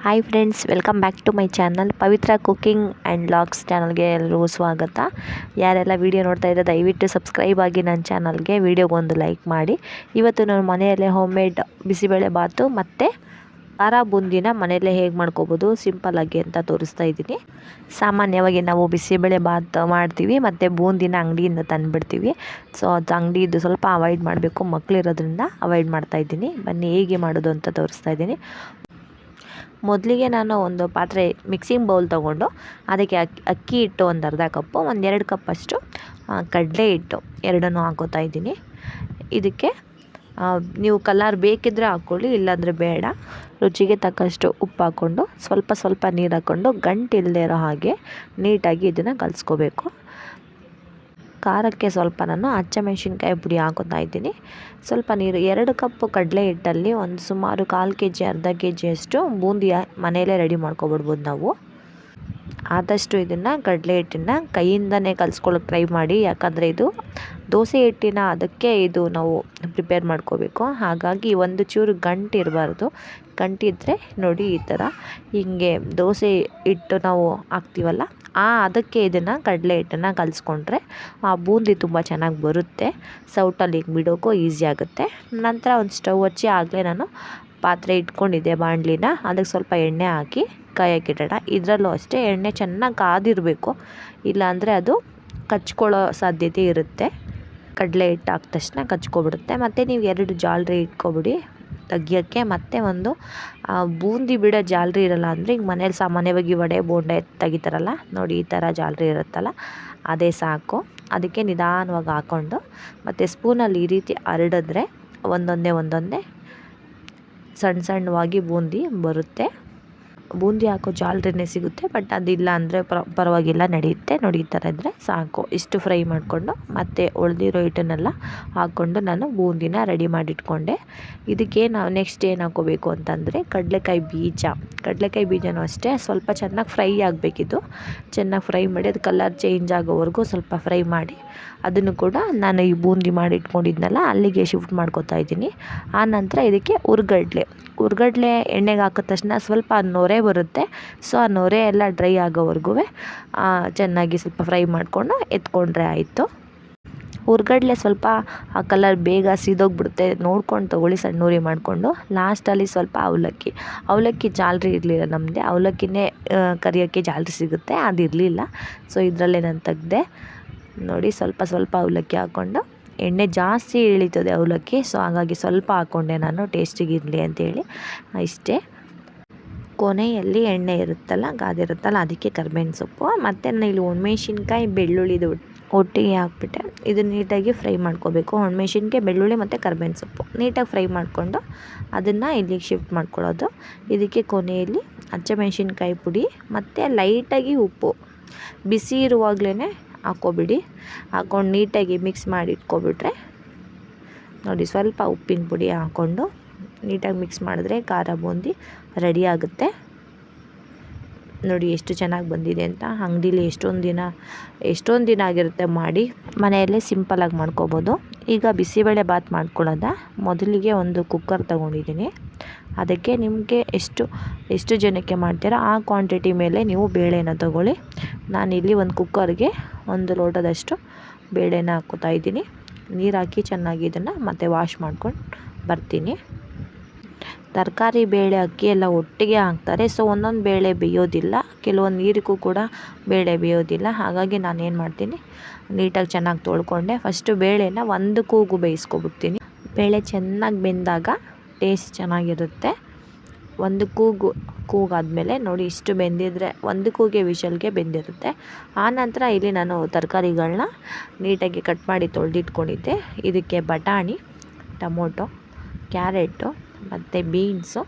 Hi friends, welcome back to my channel Pavitra cooking and vlogs ಚಾನಲ್ಗೆ ಎಲ್ಲರಿಗೂ ಸ್ವಾಗತ. ಯಾರೆಲ್ಲ ವೀಡಿಯೋ ನೋಡ್ತಾ ಇದ್ದಾರೆ ದಯವಿಟ್ಟು ಸಬ್ಸ್ಕ್ರೈಬ್ ಆಗಿ ನನ್ನ ಚಾನಲ್ಗೆ, ವೀಡಿಯೋಗೊಂದು ಲೈಕ್ ಮಾಡಿ. ಇವತ್ತು ನಾನು ಮನೆಯಲ್ಲೇ ಹೋಮ್ ಮೇಡ್ ಬಿಸಿಬೇಳೆ ಬಾತು ಮತ್ತು ಖಾರ ಬೂಂದಿನ ಮನೆಯಲ್ಲೇ ಹೇಗೆ ಮಾಡ್ಕೋಬೋದು ಸಿಂಪಲ್ಲಾಗಿ ಅಂತ ತೋರಿಸ್ತಾ ಇದ್ದೀನಿ. ಸಾಮಾನ್ಯವಾಗಿ ನಾವು ಬಿಸಿಬೇಳೆ ಬಾತ್ ಮಾಡ್ತೀವಿ ಮತ್ತು ಬೂಂದಿನ ಅಂಗಡಿಯಿಂದ ತಂದುಬಿಡ್ತೀವಿ. ಸೊ ಅದು ಅಂಗಡಿದು ಸ್ವಲ್ಪ ಅವಾಯ್ಡ್ ಮಾಡಬೇಕು, ಮಕ್ಕಳಿರೋದ್ರಿಂದ ಅವಾಯ್ಡ್ ಮಾಡ್ತಾಯಿದ್ದೀನಿ. ಬನ್ನಿ ಹೇಗೆ ಮಾಡೋದು ಅಂತ ತೋರಿಸ್ತಾ ಇದ್ದೀನಿ. ಮೊದಲಿಗೆ ನಾನು ಒಂದು ಪಾತ್ರೆ ಮಿಕ್ಸಿಂಗ್ ಬೌಲ್ ತೊಗೊಂಡು ಅದಕ್ಕೆ ಅಕ್ಕಿ ಹಿಟ್ಟು ಒಂದು ಅರ್ಧ ಕಪ್ಪು, ಒಂದು 2 ಕಪ್ಪಷ್ಟು ಕಡಲೆ ಹಿಟ್ಟು ಎರಡನ್ನೂ ಹಾಕೋತಾ ಇದ್ದೀನಿ. ಇದಕ್ಕೆ ನೀವು ಕಲರ್ ಬೇಕಿದ್ದರೆ ಹಾಕ್ಕೊಳ್ಳಿ, ಇಲ್ಲಾಂದರೆ ಬೇಡ. ರುಚಿಗೆ ತಕ್ಕಷ್ಟು ಉಪ್ಪು ಹಾಕ್ಕೊಂಡು ಸ್ವಲ್ಪ ನೀರು ಹಾಕ್ಕೊಂಡು ಗಂಟು ಇಲ್ಲದೆ ಇರೋ ಹಾಗೆ ನೀಟಾಗಿ ಇದನ್ನು ಕಲಿಸ್ಕೋಬೇಕು. ಖಾರಕ್ಕೆ ಸ್ವಲ್ಪ ನಾನು ಹಸಿಮೆಣಸಿನ್ಕಾಯಿ ಪುಡಿ ಹಾಕೋತಾ ಇದ್ದೀನಿ. ಸ್ವಲ್ಪ ನೀರು, 2 ಕಪ್ ಕಡಲೆ ಹಿಟ್ಟಲ್ಲಿ ಒಂದು ಸುಮಾರು 1/4 kg ಅರ್ಧ kg ಅಷ್ಟು ಬೂಂದಿ ಮನೆಯಲ್ಲೇ ರೆಡಿ ಮಾಡ್ಕೊಬಿಡ್ಬೋದು ನಾವು. ಆದಷ್ಟು ಇದನ್ನು ಕಡಲೆ ಹಿಟ್ಟನ್ನು ಕೈಯಿಂದನೇ ಕಲಿಸ್ಕೊಳ್ಳೋಕೆ ಟ್ರೈ ಮಾಡಿ, ಯಾಕಂದರೆ ಇದು ದೋಸೆ ಹಿಟ್ಟಿನ ಅದಕ್ಕೆ ಇದು ನಾವು ಪ್ರಿಪೇರ್ ಮಾಡ್ಕೋಬೇಕು. ಹಾಗಾಗಿ ಒಂದು ಚೂರು ಗಂಟು ಇರಬಾರ್ದು. ಗಂಟಿದ್ದರೆ ನೋಡಿ ಈ ಥರ ಹೀಗೆ ದೋಸೆ ಹಿಟ್ಟು ನಾವು ಹಾಕ್ತೀವಲ್ಲ ಅದಕ್ಕೆ ಇದನ್ನು ಕಡಲೆ ಹಿಟ್ಟನ್ನು ಕಲಿಸ್ಕೊಂಡ್ರೆ ಆ ಬೂಂದಿ ತುಂಬ ಚೆನ್ನಾಗಿ ಬರುತ್ತೆ. ಸೌಟಲ್ಲಿ ಹಿಂಗೆ ಬಿಡೋಕ್ಕೂ ಈಸಿ ಆಗುತ್ತೆ. ನಂತರ ಒಂದು ಸ್ಟವ್ ಹಚ್ಚಿ ಆಗಲೇ ನಾನು ಪಾತ್ರೆ ಇಟ್ಕೊಂಡಿದ್ದೆ ಬಾಣಲಿನ, ಅದಕ್ಕೆ ಸ್ವಲ್ಪ ಎಣ್ಣೆ ಹಾಕಿ ಕಾಯಕ್ಕಿಡೋಣ. ಇದರಲ್ಲೂ ಅಷ್ಟೇ ಎಣ್ಣೆ ಚೆನ್ನಾಗಿ ಕಾದಿರಬೇಕು, ಇಲ್ಲಾಂದರೆ ಅದು ಕಚ್ಕೊಳ್ಳೋ ಸಾಧ್ಯತೆ ಇರುತ್ತೆ. ಕಡಲೆ ಹಿಟ್ಟು ಹಾಕಿದ ತಕ್ಷಣ ಕಚ್ಕೊಬಿಡುತ್ತೆ. ಮತ್ತು ನೀವು 2 ಜಾಲರಿ ಇಟ್ಕೊಬಿಡಿ ತೆಗಿಯೋಕ್ಕೆ. ಮತ್ತು ಒಂದು ಬೂಂದಿ ಬಿಡೋ ಜಾಲರಿ ಇರಲ್ಲ ಅಂದರೆ ಈಗ ಮನೇಲಿ ಸಾಮಾನ್ಯವಾಗಿ ವಡೆ ಬೋಂಡೆ ತೆಗಿತಾರಲ್ಲ ನೋಡಿ, ಈ ಥರ ಜಾಲರಿ ಇರುತ್ತಲ್ಲ ಅದೇ ಸಾಕು. ಅದಕ್ಕೆ ನಿಧಾನವಾಗಿ ಹಾಕ್ಕೊಂಡು ಮತ್ತು ಸ್ಪೂನಲ್ಲಿ ಈ ರೀತಿ ಹರಡಿದ್ರೆ ಒಂದೊಂದೇ ಸಣ್ಣವಾಗಿ ಬೂಂದಿ ಬರುತ್ತೆ. ಬೂಂದಿ ಹಾಕೋ ಜಾಲರಿನೇ ಸಿಗುತ್ತೆ, ಬಟ್ ಅದಿಲ್ಲ ಅಂದರೆ ಪರವಾಗಿಲ್ಲ, ನಡೆಯುತ್ತೆ. ನೋಡಿ ಈ ಥರ ಇದ್ದರೆ ಸಾಕು. ಇಷ್ಟು ಫ್ರೈ ಮಾಡಿಕೊಂಡು ಮತ್ತು ಉಳಿದಿರೋ ಹಿಟ್ಟನ್ನೆಲ್ಲ ಹಾಕ್ಕೊಂಡು ನಾನು ಬೂಂದಿನ ರೆಡಿ ಮಾಡಿಟ್ಕೊಂಡೆ. ಇದಕ್ಕೆ ನಾವು ನೆಕ್ಸ್ಟ್ ಏನು ಹಾಕೋಬೇಕು ಅಂತಂದರೆ ಕಡಲೆಕಾಯಿ ಬೀಜನೂ ಅಷ್ಟೇ ಸ್ವಲ್ಪ ಚೆನ್ನಾಗಿ ಫ್ರೈ ಆಗಬೇಕಿದು. ಚೆನ್ನಾಗಿ ಫ್ರೈ ಮಾಡಿ ಅದು ಕಲರ್ ಚೇಂಜ್ ಆಗೋವರೆಗೂ ಸ್ವಲ್ಪ ಫ್ರೈ ಮಾಡಿ ಅದನ್ನು ಕೂಡ ನಾನು ಈ ಬೂಂದಿ ಮಾಡಿ ಇಟ್ಕೊಂಡಿದ್ನಲ್ಲ ಅಲ್ಲಿಗೆ ಶಿಫ್ಟ್ ಮಾಡ್ಕೊತಾ ಇದ್ದೀನಿ. ಆನಂತರ ಇದಕ್ಕೆ ಹುರ್ಗಡ್ಲೆ ಎಣ್ಣೆಗೆ ಹಾಕಿದ ತಕ್ಷಣ ಸ್ವಲ್ಪ ನೊರೆ ಬರುತ್ತೆ. ಸೊ ಆ ನೊರೆ ಎಲ್ಲ ಡ್ರೈ ಆಗೋವರೆಗೂ ಚೆನ್ನಾಗಿ ಸ್ವಲ್ಪ ಫ್ರೈ ಮಾಡಿಕೊಂಡು ಎತ್ಕೊಂಡ್ರೆ ಆಯಿತು. ಹುರ್ಗಡ್ಲೆ ಸ್ವಲ್ಪ ಆ ಕಲರ್ ಬೇಗ ಸಿದೋಗ್ಬಿಡುತ್ತೆ, ನೋಡ್ಕೊಂಡು ತೊಗೊಳ್ಳಿ ಸಣ್ಣೂರಿ ಮಾಡಿಕೊಂಡು. ಲಾಸ್ಟಲ್ಲಿ ಸ್ವಲ್ಪ ಅವಲಕ್ಕಿ ಜಾಲರಿ ಇರಲಿಲ್ಲ ನಮ್ಮದೇ, ಅವಲಕ್ಕಿನೇ ಕರಿಯೋಕ್ಕೆ ಜಾಲರಿ ಸಿಗುತ್ತೆ, ಅದಿರಲಿಲ್ಲ. ಸೊ ಇದರಲ್ಲೇ ನಾನು ತೆಗ್ದೆ. ನೋಡಿ ಸ್ವಲ್ಪ ಅವಲಕ್ಕಿ ಹಾಕ್ಕೊಂಡು, ಎಣ್ಣೆ ಜಾಸ್ತಿ ಇಳಿತದೆ ಅವಲಕ್ಕಿ, ಸೊ ಹಾಗಾಗಿ ಸ್ವಲ್ಪ ಹಾಕ್ಕೊಂಡೆ ನಾನು ಟೇಸ್ಟಿಗೆ ಇರಲಿ ಅಂತೇಳಿ. ಇಷ್ಟೇ. ಕೊನೆಯಲ್ಲಿ ಎಣ್ಣೆ ಇರುತ್ತಲ್ಲ ಗಾದಿರುತ್ತಲ್ಲ ಅದಕ್ಕೆ ಕರಿಬೇವಿನ ಸೊಪ್ಪು ಮತ್ತು ನಾನು ಇಲ್ಲಿ ಒಣಮೆಣ್ಸಿನ್ಕಾಯಿ ಬೆಳ್ಳುಳ್ಳಿದು ಒಟ್ಟಿಗೆ ಹಾಕ್ಬಿಟ್ಟೆ. ಇದು ನೀಟಾಗಿ ಫ್ರೈ ಮಾಡ್ಕೋಬೇಕು. ಒಣಮೆಣ್ಸಿನ್ಕಾಯಿ ಬೆಳ್ಳುಳ್ಳಿ ಮತ್ತು ಕರಿಬೇವಿನ ಸೊಪ್ಪು ನೀಟಾಗಿ ಫ್ರೈ ಮಾಡಿಕೊಂಡು ಅದನ್ನು ಇಲ್ಲಿಗೆ ಶಿಫ್ಟ್ ಮಾಡ್ಕೊಳ್ಳೋದು. ಇದಕ್ಕೆ ಕೊನೆಯಲ್ಲಿ ಹಸಿಮೆಣಸಿನ್ಕಾಯಿ ಪುಡಿ ಮತ್ತು ಲೈಟಾಗಿ ಉಪ್ಪು ಬಿಸಿ ಇರುವಾಗಲೇ ಹಾಕ್ಕೊಬಿಡಿ. ಹಾಕ್ಕೊಂಡು ನೀಟಾಗಿ ಮಿಕ್ಸ್ ಮಾಡಿ ಇಟ್ಕೊಬಿಟ್ರೆ ನೋಡಿ, ಸ್ವಲ್ಪ ಉಪ್ಪಿನ ಪುಡಿ ಹಾಕ್ಕೊಂಡು ನೀಟಾಗಿ ಮಿಕ್ಸ್ ಮಾಡಿದ್ರೆ ಖಾರ ಬೂಂದಿ ರೆಡಿ ಆಗುತ್ತೆ. ನೋಡಿ ಎಷ್ಟು ಚೆನ್ನಾಗಿ ಬಂದಿದೆ ಅಂತ. ಅಂಗಡೀಲಿ ಎಷ್ಟೊಂದು ದಿನ ಆಗಿರುತ್ತೆ ಮಾಡಿ, ಮನೆಯಲ್ಲೇ ಸಿಂಪಲಾಗಿ ಮಾಡ್ಕೋಬೋದು. ಈಗ ಬಿಸಿಬೇಳೆ ಬಾತ್ ಮಾಡ್ಕೊಳ್ಳೋದ ಮೊದಲಿಗೆ ಒಂದು ಕುಕ್ಕರ್ ತೊಗೊಂಡಿದ್ದೀನಿ. ಅದಕ್ಕೆ ನಿಮಗೆ ಎಷ್ಟು ಜನಕ್ಕೆ ಮಾಡ್ತೀರಾ ಆ ಕ್ವಾಂಟಿಟಿ ಮೇಲೆ ನೀವು ಬೇಳೆನ ತೊಗೊಳ್ಳಿ. ನಾನಿಲ್ಲಿ ಒಂದು ಕುಕ್ಕರ್ಗೆ 1 ಲೋಟದಷ್ಟು ಬೇಳೆನ ಹಾಕ್ಕೋತಾ ಇದ್ದೀನಿ. ನೀರು ಹಾಕಿ ಚೆನ್ನಾಗಿ ಇದನ್ನು ಮತ್ತೆ ವಾಶ್ ಮಾಡ್ಕೊಂಡು ಬರ್ತೀನಿ. ತರಕಾರಿ ಬೇಳೆ ಅಕ್ಕಿ ಎಲ್ಲ ಒಟ್ಟಿಗೆ ಹಾಕ್ತಾರೆ, ಸೊ ಒಂದೊಂದು ಬೇಳೆ ಬೇಯೋದಿಲ್ಲ, ಕೆಲವೊಂದು ನೀರಿಗೂ ಕೂಡ ಬೇಳೆ ಬೇಯೋದಿಲ್ಲ. ಹಾಗಾಗಿ ನಾನು ಏನು ಮಾಡ್ತೀನಿ, ನೀಟಾಗಿ ಚೆನ್ನಾಗಿ ತೊಳ್ಕೊಂಡೆ ಫಸ್ಟು ಬೇಳೆನ 1 ಕೂಗು ಬೇಯಿಸ್ಕೊಬಿಡ್ತೀನಿ. ಬೇಳೆ ಚೆನ್ನಾಗಿ ಬೆಂದಾಗ ಟೇಸ್ಟ್ ಚೆನ್ನಾಗಿರುತ್ತೆ. 1 ಕೂಗಾದಮೇಲೆ ನೋಡಿ ಇಷ್ಟು ಬೆಂದಿದ್ರೆ 1 ಕೂಗೆ ವಿಷಲ್ಗೆ ಬೆಂದಿರುತ್ತೆ. ಆನಂತರ ಇಲ್ಲಿ ನಾನು ತರಕಾರಿಗಳನ್ನ ನೀಟಾಗಿ ಕಟ್ ಮಾಡಿ ತೊಳೆದಿಟ್ಕೊಂಡಿದ್ದೆ. ಇದಕ್ಕೆ ಬಟಾಣಿ, ಟೊಮೊಟೊ, ಕ್ಯಾರೆಟು ಮತ್ತು ಬೀನ್ಸು,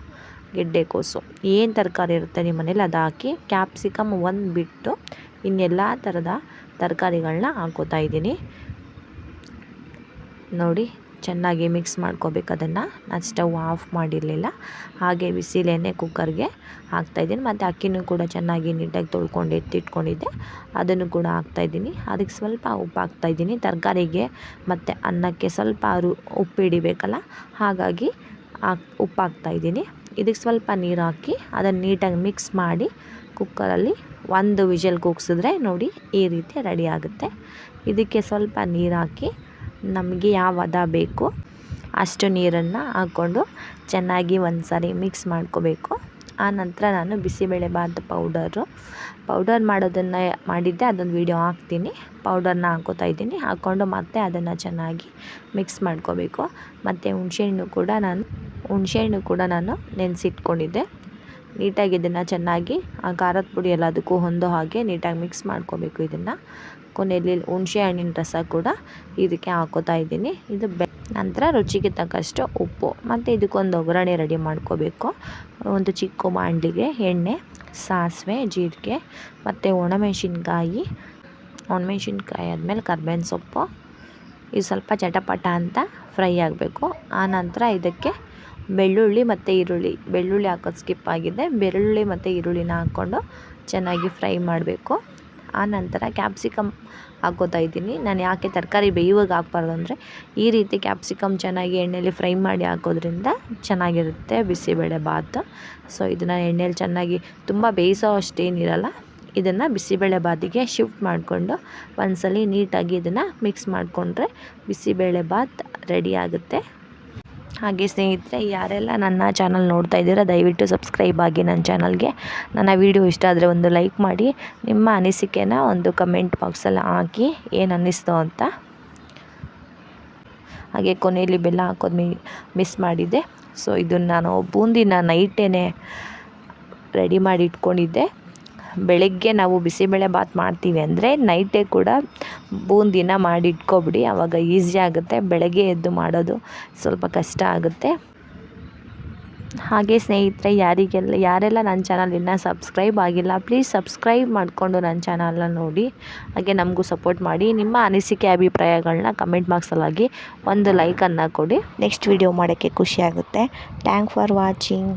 ಗೆಡ್ಡೆಕೋಸು ಏನು ತರಕಾರಿ ಇರುತ್ತೆ ನಿಮ್ಮ ಮನೇಲಿ ಅದು ಹಾಕಿ, ಕ್ಯಾಪ್ಸಿಕಮ್ 1 ಬಿಟ್ಟು ಇನ್ನೆಲ್ಲ ಥರದ ತರಕಾರಿಗಳನ್ನ ಹಾಕ್ಕೋತಾ ಇದ್ದೀನಿ. ನೋಡಿ ಚೆನ್ನಾಗಿ ಮಿಕ್ಸ್ ಮಾಡ್ಕೋಬೇಕು ಅದನ್ನು. ನಾನು ಸ್ಟವ್ ಆಫ್ ಮಾಡಿರಲಿಲ್ಲ, ಹಾಗೆ ಬಿಸಿಲೇನೆ ಕುಕ್ಕರ್ಗೆ ಹಾಕ್ತಾಯಿದ್ದೀನಿ. ಮತ್ತು ಅಕ್ಕಿನೂ ಕೂಡ ಚೆನ್ನಾಗಿ ನೀಟಾಗಿ ತೊಳ್ಕೊಂಡು ಎತ್ತಿಟ್ಕೊಂಡಿದ್ದೆ, ಅದನ್ನು ಕೂಡ ಹಾಕ್ತಾಯಿದ್ದೀನಿ. ಅದಕ್ಕೆ ಸ್ವಲ್ಪ ಉಪ್ಪು ಹಾಕ್ತಾಯಿದ್ದೀನಿ. ತರಕಾರಿಗೆ ಮತ್ತು ಅನ್ನಕ್ಕೆ ಸ್ವಲ್ಪ ಉಪ್ಪು ಹಿಡಿಬೇಕಲ್ಲ, ಹಾಗಾಗಿ ಉಪ್ಪು ಹಾಕ್ತಾಯಿದ್ದೀನಿ. ಇದಕ್ಕೆ ಸ್ವಲ್ಪ ನೀರು ಹಾಕಿ ಅದನ್ನು ನೀಟಾಗಿ ಮಿಕ್ಸ್ ಮಾಡಿ ಕುಕ್ಕರಲ್ಲಿ 1 ವಿಷಲ್ ಕೂಗಿಸಿದ್ರೆ ನೋಡಿ ಈ ರೀತಿ ರೆಡಿ ಆಗುತ್ತೆ. ಇದಕ್ಕೆ ಸ್ವಲ್ಪ ನೀರು ಹಾಕಿ ನಮಗೆ ಯಾವ ಹದ ಬೇಕು ಅಷ್ಟು ನೀರನ್ನು ಹಾಕ್ಕೊಂಡು ಚೆನ್ನಾಗಿ ಒಂದು ಸಾರಿ ಮಿಕ್ಸ್ ಮಾಡ್ಕೋಬೇಕು. ಆನಂತರ ನಾನು ಬಿಸಿಬೇಳೆಬಾತ್ ಪೌಡರ್ ಮಾಡಿದ್ದೆ, ಅದೊಂದು ವಿಡಿಯೋ ಹಾಕ್ತೀನಿ. ಪೌಡರ್ನ ಹಾಕೋತಾ ಇದ್ದೀನಿ. ಹಾಕ್ಕೊಂಡು ಮತ್ತೆ ಅದನ್ನು ಚೆನ್ನಾಗಿ ಮಿಕ್ಸ್ ಮಾಡ್ಕೋಬೇಕು. ಮತ್ತು ಹುಣಸೆಹಣ್ಣು ಕೂಡ ನಾನು ನೆನೆಸಿಟ್ಕೊಂಡಿದ್ದೆ. ನೀಟಾಗಿ ಇದನ್ನು ಚೆನ್ನಾಗಿ ಆ ಖಾರದ ಪುಡಿ ಎಲ್ಲದಕ್ಕೂ ಹೊಂದೋ ಹಾಗೆ ನೀಟಾಗಿ ಮಿಕ್ಸ್ ಮಾಡ್ಕೋಬೇಕು. ಇದನ್ನು ಕೊನೆಯಲ್ಲಿ ಹುಣಸೆ ಹಣ್ಣಿನ ರಸ ಕೂಡ ಇದಕ್ಕೆ ಹಾಕೋತಾ ಇದ್ದೀನಿ. ಇದು ನಂತರ ರುಚಿಗೆ ತಕ್ಕಷ್ಟು ಉಪ್ಪು ಮತ್ತು ಇದಕ್ಕೊಂದು ಒಗ್ಗರಣೆ ರೆಡಿ ಮಾಡ್ಕೋಬೇಕು. ಒಂದು ಚಿಕ್ಕ ಬಾಣಲಿಗೆ ಎಣ್ಣೆ, ಸಾಸಿವೆ, ಜೀರಿಗೆ ಮತ್ತು ಒಣಮೆಣಸಿನ್ಕಾಯಿ ಆದಮೇಲೆ ಕರ್ಬೇವಿನ ಸೊಪ್ಪು ಇದು ಸ್ವಲ್ಪ ಚಟಪಟ ಅಂತ ಫ್ರೈ ಆಗಬೇಕು. ಆನಂತರ ಇದಕ್ಕೆ ಬೆಳ್ಳುಳ್ಳಿ ಮತ್ತು ಈರುಳ್ಳಿ, ಬೆಳ್ಳುಳ್ಳಿ ಹಾಕೋದು ಸ್ಕಿಪ್ ಆಗಿದೆ. ಬೆಳ್ಳುಳ್ಳಿ ಮತ್ತು ಈರುಳ್ಳಿನ ಹಾಕ್ಕೊಂಡು ಚೆನ್ನಾಗಿ ಫ್ರೈ ಮಾಡಬೇಕು. ಆನಂತರ ಕ್ಯಾಪ್ಸಿಕಮ್ ಹಾಕೋತಾ ಇದ್ದೀನಿ. ನಾನು ಯಾಕೆ ತರಕಾರಿ ಬೇಯುವಾಗ ಹಾಕ್ಬಾರ್ದು ಅಂದರೆ ಈ ರೀತಿ ಕ್ಯಾಪ್ಸಿಕಮ್ ಚೆನ್ನಾಗಿ ಎಣ್ಣೆಯಲ್ಲಿ ಫ್ರೈ ಮಾಡಿ ಹಾಕೋದ್ರಿಂದ ಚೆನ್ನಾಗಿರುತ್ತೆ ಬಿಸಿಬೇಳೆಬಾತ್. ಸೊ ಇದನ್ನು ಎಣ್ಣೆಯಲ್ಲಿ ಚೆನ್ನಾಗಿ ತುಂಬ ಬೇಯಿಸೋ ಅಷ್ಟೇನಿರಲ್ಲ. ಇದನ್ನು ಬಿಸಿಬೇಳೆಬಾತಿಗೆ ಶಿಫ್ಟ್ ಮಾಡಿಕೊಂಡು ಒಂದ್ಸಲಿ ನೀಟಾಗಿ ಇದನ್ನು ಮಿಕ್ಸ್ ಮಾಡಿಕೊಂಡ್ರೆ ಬಿಸಿಬೇಳೆಬಾತ್ ರೆಡಿ ಆಗುತ್ತೆ. ಹಾಗೆ ಸ್ನೇಹಿತರೆ, ಯಾರೆಲ್ಲ ನನ್ನ ಚಾನಲ್ ನೋಡ್ತಾ ಇದ್ದೀರಾ ದಯವಿಟ್ಟು ಸಬ್ಸ್ಕ್ರೈಬ್ ಆಗಿ ನನ್ನ ಚಾನಲ್ಗೆ. ನನ್ನ ವಿಡಿಯೋ ಇಷ್ಟ ಆದರೆ ಒಂದು ಲೈಕ್ ಮಾಡಿ, ನಿಮ್ಮ ಅನಿಸಿಕೆನ ಒಂದು ಕಮೆಂಟ್ ಬಾಕ್ಸಲ್ಲಿ ಹಾಕಿ ಏನು ಅನ್ನಿಸ್ತು ಅಂತ. ಹಾಗೆ ಕೊನೆಯಲ್ಲಿ ಬೆಲ್ಲ ಹಾಕೋದು ಮಿಸ್ ಮಾಡಿದ್ದೆ. ಸೊ ಇದನ್ನು ನಾನು ಬೂಂದಿನ ನೈಟೇ ರೆಡಿ ಮಾಡಿ ಇಟ್ಕೊಂಡಿದ್ದೆ. ಬೆಳಗ್ಗೆ ನಾವು ಬಿಸಿಬೇಳೆಬಾತ್ ಮಾಡ್ತೀವಿ ಅಂದರೆ ನೈಟೇ ಕೂಡ ಬೂಂದಿನ ಮಾಡಿ ಇಟ್ಕೊಬಿಡಿ, ಆವಾಗ ಈಸಿ ಆಗುತ್ತೆ. ಬೆಳಗ್ಗೆ ಎದ್ದು ಮಾಡೋದು ಸ್ವಲ್ಪ ಕಷ್ಟ ಆಗುತ್ತೆ. ಹಾಗೆ ಸ್ನೇಹಿತರೆ, ಯಾರೆಲ್ಲ ನನ್ನ ಚಾನಲ್ ಇನ್ನೂ ಸಬ್ಸ್ಕ್ರೈಬ್ ಆಗಿಲ್ಲ ಪ್ಲೀಸ್ ಸಬ್ಸ್ಕ್ರೈಬ್ ಮಾಡಿಕೊಂಡು ನನ್ನ ಚಾನಲ್ನ ನೋಡಿ. ಹಾಗೆ ನಮಗೂ ಸಪೋರ್ಟ್ ಮಾಡಿ. ನಿಮ್ಮ ಅನಿಸಿಕೆ ಅಭಿಪ್ರಾಯಗಳನ್ನ ಕಮೆಂಟ್ ಬಾಕ್ಸಲ್ಲಾಗಿ ಒಂದು ಲೈಕನ್ನು ಕೊಡಿ. ನೆಕ್ಸ್ಟ್ ವಿಡಿಯೋ ಮಾಡೋಕ್ಕೆ ಖುಷಿಯಾಗುತ್ತೆ. Thank for watching.